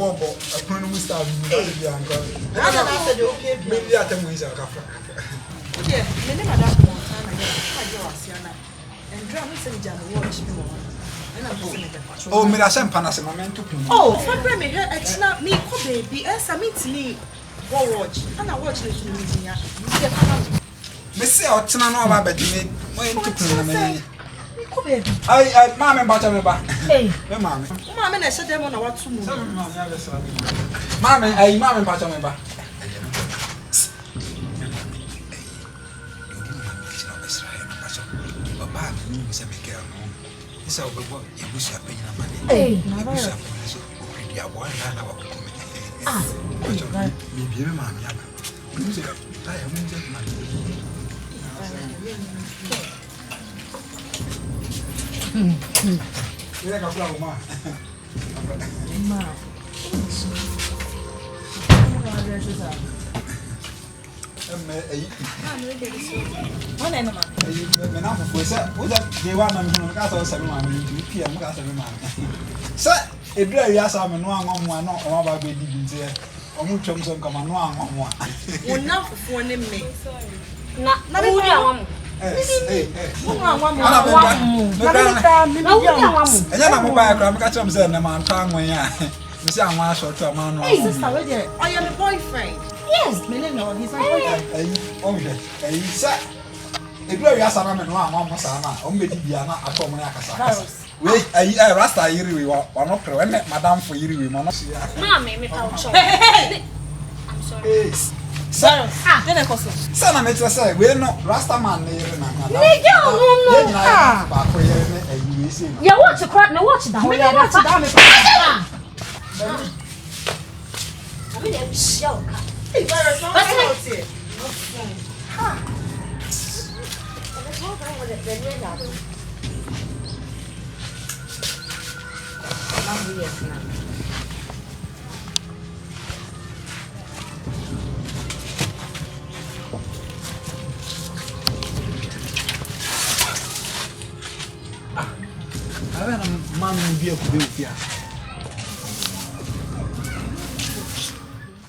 Bobo, a crony must have been the uncle. I said, okay, maybe at the Windsor Café. Yeah, the name of that Montana, Siana, and Drum is a jam watch me one. Oh, me, I sent Panasama to him. Oh, for me, it's not me, baby, as I meet me. Watch, and I watch this movie. Miss Otina, no, I bet you went to play. I mamma bought me back. Hey, Mamma, I said them on what to move. Mamma, I mamma bought me back. hey, Yes, Melina, he's my boyfriend. Oh, if you are Sana and one Sana, only Diana at home. Wait, I Rasta Iri, or not, Madame for Iri, Monosia. Mammy, I'm sorry. Sorry, then I was Sana makes us say, we're not Rasta man. You watch a crap, no watch that. I mean, it's show. I have a man who be a good